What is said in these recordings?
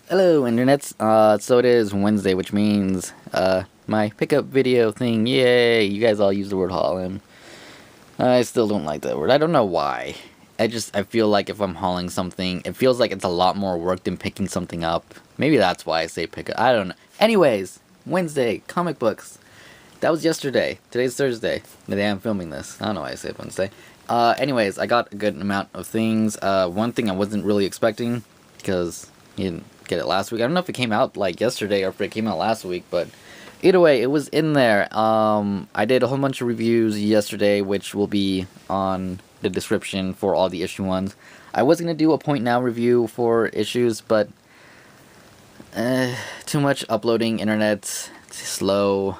Hello, internets. So it is Wednesday, which means, my pickup video thing. Yay! You guys all use the word hauling. I still don't like that word. I don't know why. I feel like if I'm hauling something, it feels like it's a lot more work than picking something up. Maybe that's why I say pickup. I don't know. Anyways, Wednesday, comic books. That was yesterday. Today's Thursday. The day I'm filming this. I don't know why I said Wednesday. Anyways, I got a good amount of things. One thing I wasn't really expecting, because you didn't get it last week. I don't know if it came out like yesterday or if it came out last week, but either way, it was in there. I did a whole bunch of reviews yesterday, which will be on the description for all the issue ones. I was gonna do a point now review for issues, but too much uploading, internet, slow,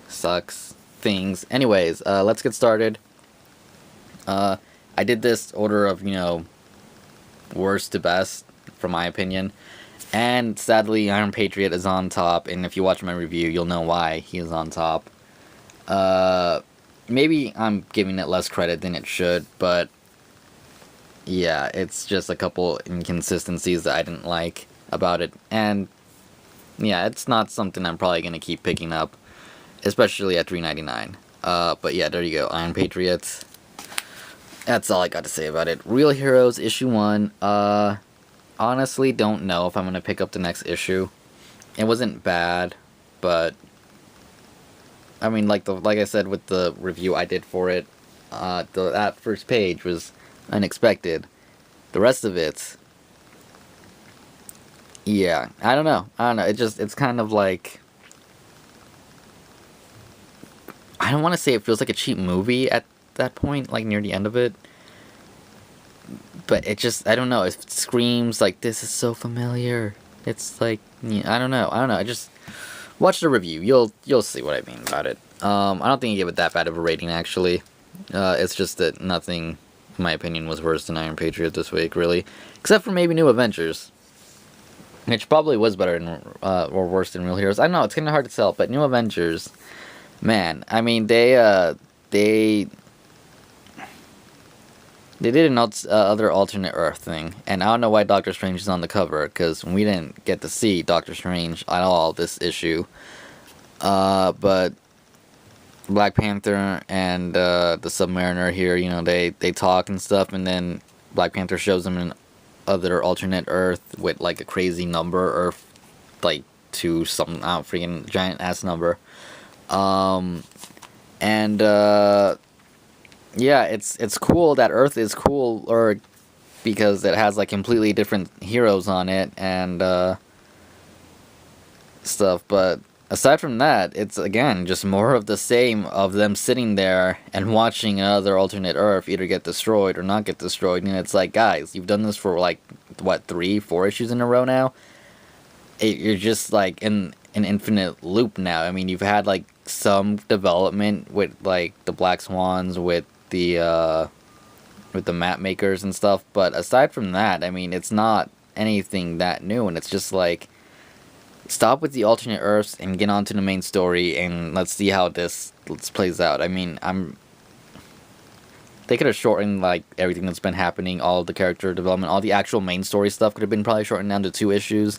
sucks, things. Anyways, let's get started. I did this order of, worst to best, from my opinion. And sadly, Iron Patriot is on top, and if you watch my review, you'll know why he is on top. Maybe I'm giving it less credit than it should, but yeah, it's just a couple inconsistencies that I didn't like about it. And yeah, it's not something I'm probably going to keep picking up, especially at $3.99. But yeah, there you go, Iron Patriots. That's all I got to say about it. Real Heroes issue 1. Honestly, don't know if I'm gonna pick up the next issue. It wasn't bad, but I mean, like I said with the review I did for it, that first page was unexpected. The rest of it, yeah, I don't know. It's kind of like, I don't want to say it feels like a cheap movie at that point, like near the end of it. But it just, I don't know, it screams like, this is so familiar. It's like, yeah, I don't know, I just, watch the review, you'll see what I mean about it. I don't think you gave it that bad of a rating, actually. It's just that nothing, in my opinion, was worse than Iron Patriot this week, really. Except for maybe New Avengers. Which probably was better than, or worse than Real Heroes. I don't know, it's kind of hard to tell, but New Avengers, man, I mean, they did an other alternate Earth thing, and I don't know why Doctor Strange is on the cover, because we didn't get to see Doctor Strange at all this issue. But Black Panther and the Submariner here, they talk and stuff, and then Black Panther shows them an other alternate Earth with like a crazy number, or like 2 something, I don't freaking giant ass number. And yeah, it's cool that Earth is cool, or because it has like completely different heroes on it and stuff. But aside from that, it's again just more of the same of them sitting there and watching another alternate Earth either get destroyed or not get destroyed. And it's like, guys, you've done this for like what, 3-4 issues in a row now. You're just like in an infinite loop now. I mean, you've had like some development with like the Black Swans, with the map makers and stuff, but aside from that, I mean, it's not anything that new, and it's just like, stop with the alternate Earths and get on to the main story, and let's see how this plays out. I mean, they could have shortened like everything that's been happening, all the character development, all the actual main story stuff could have been probably shortened down to 2 issues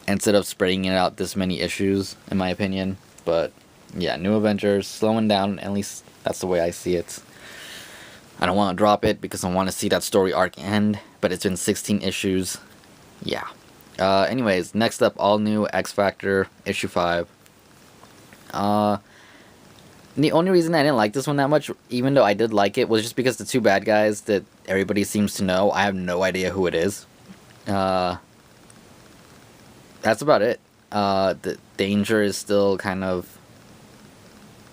instead of spreading it out this many issues, in my opinion. But yeah, New Avengers, slowing down, at least that's the way I see it. I don't want to drop it because I want to see that story arc end, but it's been 16 issues. Yeah. Anyways, next up, all new X Factor issue 5. The only reason I didn't like this one that much, even though I did like it, was just because the 2 bad guys that everybody seems to know, I have no idea who it is. That's about it. The Danger is still kind of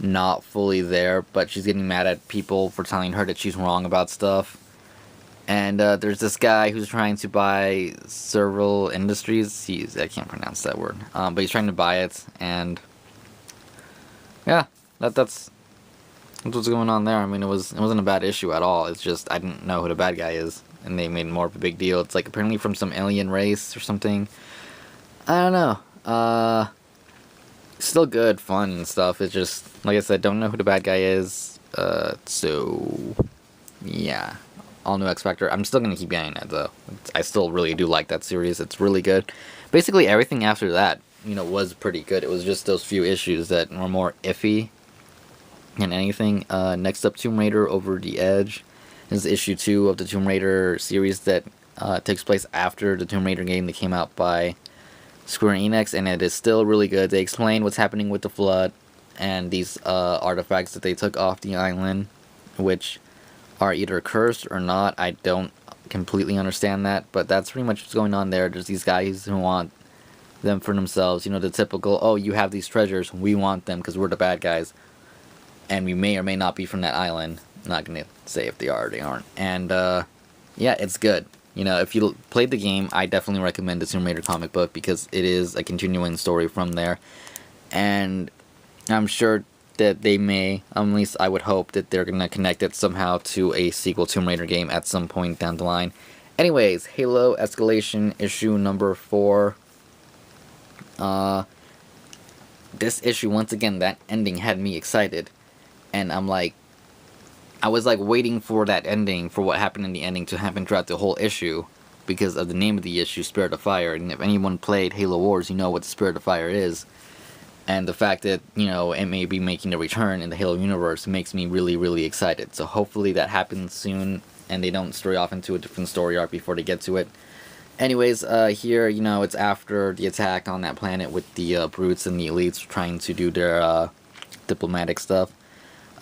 not fully there, but she's getting mad at people for telling her that she's wrong about stuff. And there's this guy who's trying to buy Serval Industries. I can't pronounce that word, but he's trying to buy it, and yeah, that's what's going on there. I mean, it wasn't a bad issue at all. It's just I didn't know who the bad guy is, and they made more of a big deal. It's like apparently from some alien race or something. I don't know. Still good, fun and stuff. It's just, like I said, don't know who the bad guy is. So yeah. All New X Factor. I'm still gonna keep getting it though. I still really do like that series. It's really good. Basically, everything after that, was pretty good. It was just those few issues that were more iffy than anything. Next up, Tomb Raider Over the Edge. This is issue 2 of the Tomb Raider series that takes place after the Tomb Raider game that came out by Square Enix, and it is still really good. They explain what's happening with the Flood and these artifacts that they took off the island, which are either cursed or not. I don't completely understand that, but that's pretty much what's going on there. There's these guys who want them for themselves. The typical, oh, you have these treasures, we want them because we're the bad guys. And we may or may not be from that island. I'm not going to say if they are or they aren't. And, yeah, it's good. If you played the game, I definitely recommend the Tomb Raider comic book because it is a continuing story from there. And I'm sure that they may, at least I would hope that they're going to connect it somehow to a sequel Tomb Raider game at some point down the line. Anyways, Halo Escalation issue number 4. This issue, once again, that ending had me excited. And I was waiting for that ending, for what happened in the ending to happen throughout the whole issue, because of the name of the issue, Spirit of Fire. And if anyone played Halo Wars, you know what the Spirit of Fire is. And the fact that, it may be making a return in the Halo universe makes me really, really excited. So hopefully that happens soon, and they don't stray off into a different story arc before they get to it. Anyways, here, it's after the attack on that planet with the brutes and the elites trying to do their diplomatic stuff.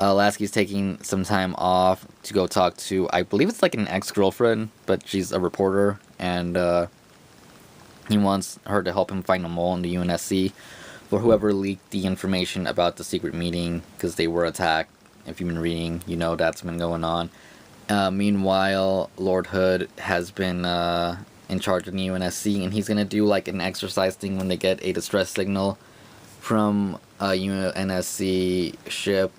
Lasky's taking some time off to go talk to, I believe it's an ex-girlfriend, but she's a reporter, and he wants her to help him find a mole in the UNSC for whoever leaked the information about the secret meeting, because they were attacked. If you've been reading, that's been going on. Meanwhile, Lord Hood has been in charge of the UNSC, and he's going to do an exercise thing when they get a distress signal from a UNSC ship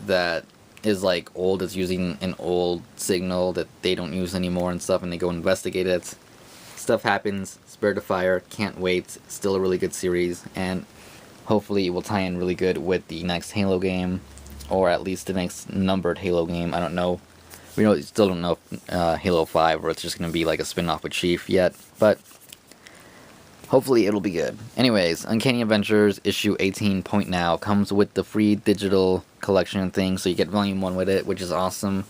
that is old. It's using an old signal that they don't use anymore and stuff, and they go investigate it. Stuff happens. Spirit of Fire, can't wait. Still a really good series, and hopefully it will tie in really good with the next Halo game, or at least the next numbered Halo game. I don't know. We still don't know if Halo 5, or it's just going to be a spin-off with Chief yet, but hopefully it'll be good. Anyways, Uncanny Adventures issue 18 Point Now comes with the free digital collection thing, so you get Volume 1 with it, which is awesome.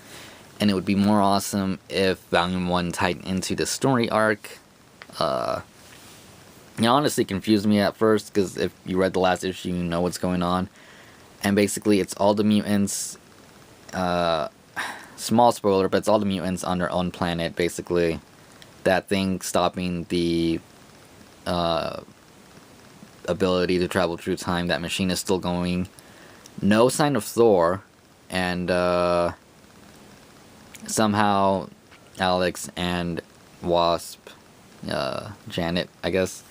And it would be more awesome if Volume 1 tied into the story arc. It honestly confused me at first, because if you read the last issue, you know what's going on. And basically, it's all the mutants, small spoiler, but it's all the mutants on their own planet, basically. That thing stopping the ability to travel through time, that machine is still going. No sign of Thor, and somehow Alex and Wasp, Janet, I guess,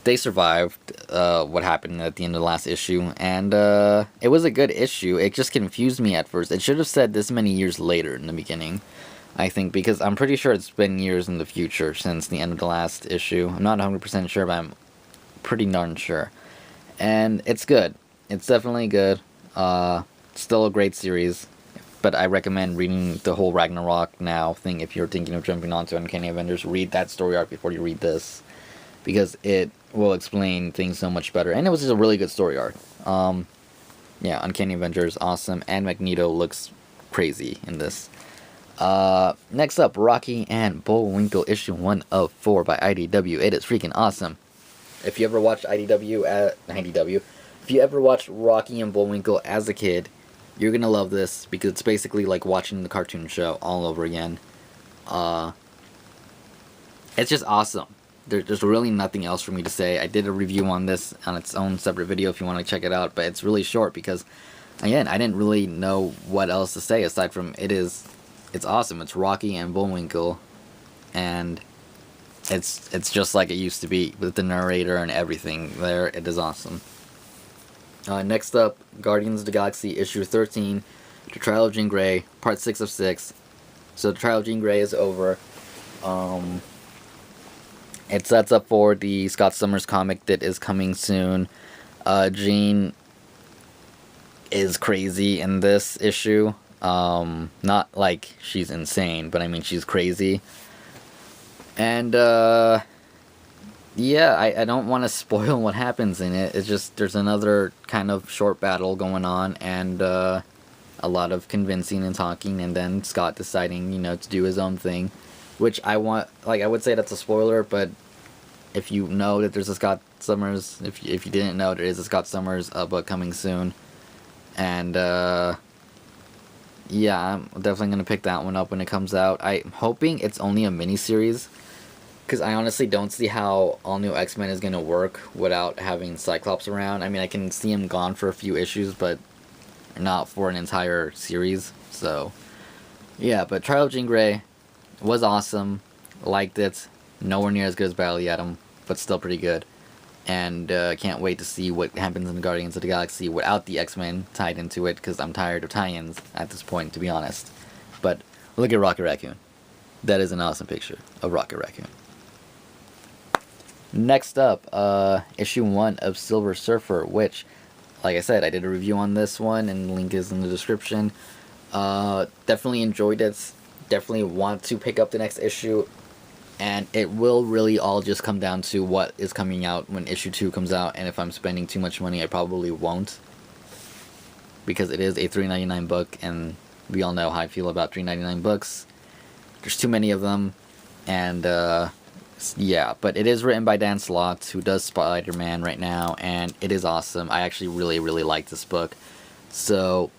they survived what happened at the end of the last issue, and it was a good issue. It just confused me at first. It should have said this many years later in the beginning, I think, because I'm pretty sure it's been years in the future since the end of the last issue. I'm not 100% sure, but I'm pretty darn sure. And it's good. It's definitely good. Still a great series, but I recommend reading the whole Ragnarok Now thing if you're thinking of jumping onto Uncanny Avengers. Read that story arc before you read this, because it will explain things so much better. And it was just a really good story arc. Yeah, Uncanny Avengers, awesome. And Magneto looks crazy in this. Next up, Rocky and Bullwinkle issue 1 of 4 by IDW. It is freaking awesome. If you ever watched if you ever watched Rocky and Bullwinkle as a kid, you're gonna love this, because it's basically like watching the cartoon show all over again. It's just awesome. There's really nothing else for me to say. I did a review on this on its own separate video if you want to check it out, but it's really short because, again, I didn't really know what else to say aside from it's awesome. It's Rocky and Bullwinkle, and it's just like it used to be with the narrator and everything there. It is awesome. Next up, Guardians of the Galaxy issue 13, The Trial of Jean Grey, part 6 of 6. So The Trial of Jean Grey is over. It sets up for the Scott Summers comic that is coming soon. Jean is crazy in this issue. Not like she's insane, but I mean she's crazy. And yeah, I don't want to spoil what happens in it. It's just there's another kind of short battle going on, and a lot of convincing and talking, and then Scott deciding, to do his own thing, which I would say that's a spoiler, but if you know that there's a Scott Summers, if you didn't know, there is a Scott Summers book coming soon, and yeah, I'm definitely gonna pick that one up when it comes out. I'm hoping it's only a miniseries, because I honestly don't see how All New X-Men is gonna work without having Cyclops around. I mean, I can see him gone for a few issues, but not for an entire series. So yeah, but Trial of Jean Grey was awesome. Liked it. Nowhere near as good as Battle of the Atom, but still pretty good. And can't wait to see what happens in Guardians of the Galaxy without the X-Men tied into it, because I'm tired of tie-ins at this point, to be honest. But look at Rocket Raccoon. That is an awesome picture of Rocket Raccoon. Next up, issue 1 of Silver Surfer, which, like I said, I did a review on this one, and the link is in the description. Definitely enjoyed it. Definitely want to pick up the next issue. And it will really all just come down to what is coming out when issue 2 comes out. And if I'm spending too much money, I probably won't. Because it is a $3.99 book, and we all know how I feel about $3.99 books. There's too many of them. And, yeah. But it is written by Dan Slott, who does Spider-Man right now. And it is awesome. I actually really, really like this book. So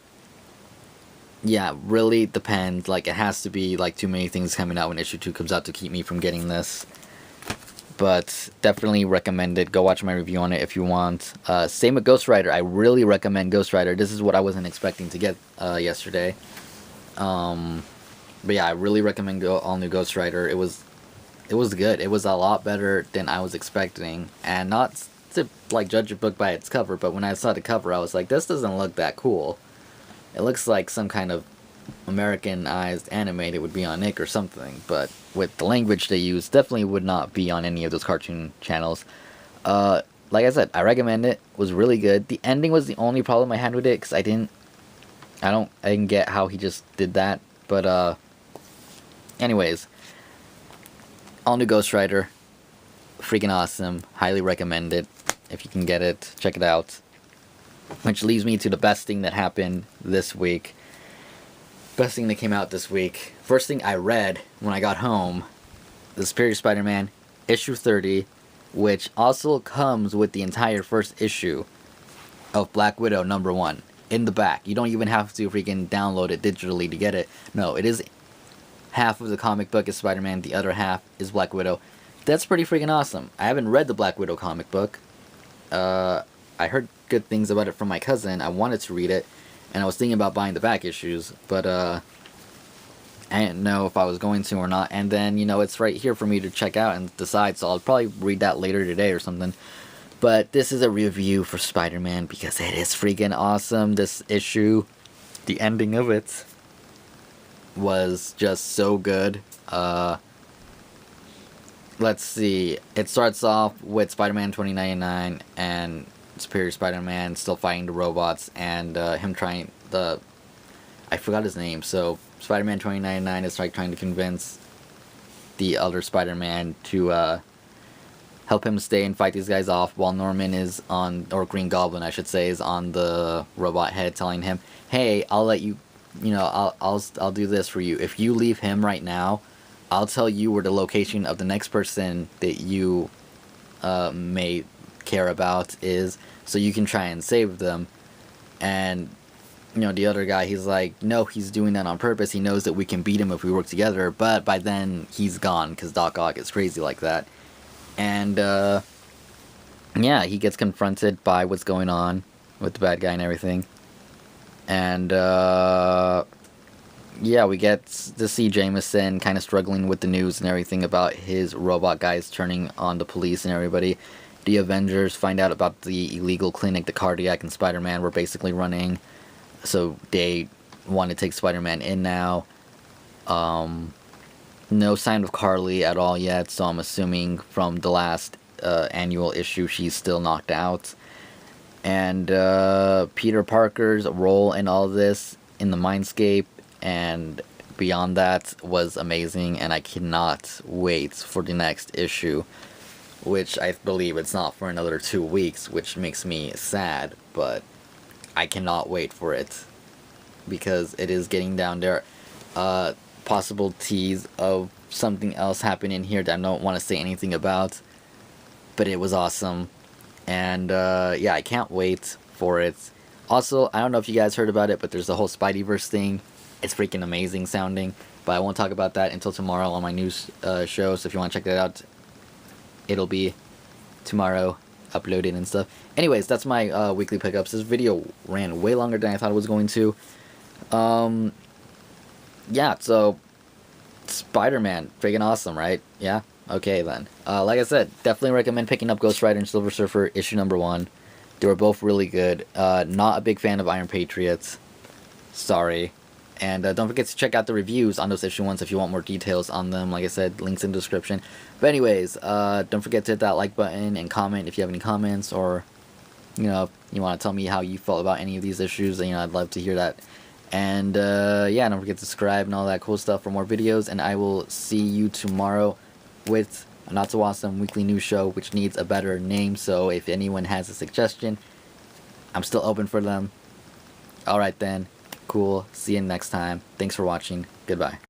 yeah, really depends. Like, it has to be, like, too many things coming out when issue 2 comes out to keep me from getting this. But definitely recommend it. Go watch my review on it if you want. Same with Ghost Rider. I really recommend Ghost Rider. This is what I wasn't expecting to get yesterday. But yeah, I really recommend All New Ghost Rider. It was good. It was a lot better than I was expecting. And not to, like, judge a book by its cover, but when I saw the cover, I was like, this doesn't look that cool. It looks like some kind of Americanized anime that would be on Nick or something, but with the language they use, definitely would not be on any of those cartoon channels. Like I said, I recommend it. It was really good. The ending was the only problem I had with it, because I didn't get how he just did that. But anyways, All New Ghost Rider, freaking awesome. Highly recommend it. If you can get it, check it out. Which leads me to the best thing that happened this week. Best thing that came out this week. First thing I read when I got home, The Superior Spider-Man, issue 30, which also comes with the entire first issue of Black Widow #1 in the back. You don't even have to freaking download it digitally to get it. No, it is half of the comic book is Spider-Man, the other half is Black Widow. That's pretty freaking awesome. I haven't read the Black Widow comic book. I heard good things about it from my cousin. I wanted to read it, and I was thinking about buying the back issues, but I didn't know if I was going to or not. And then, it's right here for me to check out and decide, so I'll probably read that later today or something. But this is a review for Spider-Man because it is freaking awesome. This issue, the ending of it, was just so good. Let's see. It starts off with Spider-Man 2099 and Superior Spider-Man still fighting the robots, and him trying I forgot his name. So Spider-Man 2099 is like trying to convince the other Spider-Man to help him stay and fight these guys off, while Norman is on, or Green Goblin I should say, is on the robot head telling him, hey, I'll let you, I'll do this for you. If you leave him right now, I'll tell you where the location of the next person that you may care about is, so you can try and save them. And the other guy, he's like, no, he's doing that on purpose. He knows that we can beat him if we work together, but by then he's gone because Doc Ock is crazy like that. And yeah, he gets confronted by what's going on with the bad guy and everything. And yeah, we get to see Jameson kind of struggling with the news and everything about his robot guys turning on the police and everybody. The Avengers find out about the illegal clinic the Cardiac and Spider-Man were basically running, so they want to take Spider-Man in now. No sign of Carly at all yet, so I'm assuming from the last annual issue she's still knocked out. And Peter Parker's role in all this in the Mindscape and beyond that was amazing, and I cannot wait for the next issue, which I believe it's not for another 2 weeks, which makes me sad, but I cannot wait for it because it is getting down there. Possible tease of something else happening here that I don't want to say anything about, but it was awesome, and yeah, I can't wait for it. Also, I don't know if you guys heard about it, but there's the whole Spideyverse thing. It's freaking amazing sounding, but I won't talk about that until tomorrow on my news show, so if you want to check that out, it'll be tomorrow uploaded and stuff. Anyways, that's my weekly pickups. This video ran way longer than I thought it was going to. Yeah, so Spider-Man, freaking awesome, right? Yeah? Okay, then. Like I said, definitely recommend picking up Ghost Rider and Silver Surfer issue number 1. They were both really good. Not a big fan of Iron Patriots. Sorry. And don't forget to check out the reviews on those issue 1s if you want more details on them. Like I said, links in the description. But anyways, don't forget to hit that like button and comment if you have any comments, or, you know, you want to tell me how you felt about any of these issues. You know, I'd love to hear that. And yeah, don't forget to subscribe and all that cool stuff for more videos. And I will see you tomorrow with a not so awesome weekly news show, which needs a better name. So if anyone has a suggestion, I'm still open for them. Alright then. Cool. See you next time. Thanks for watching. Goodbye.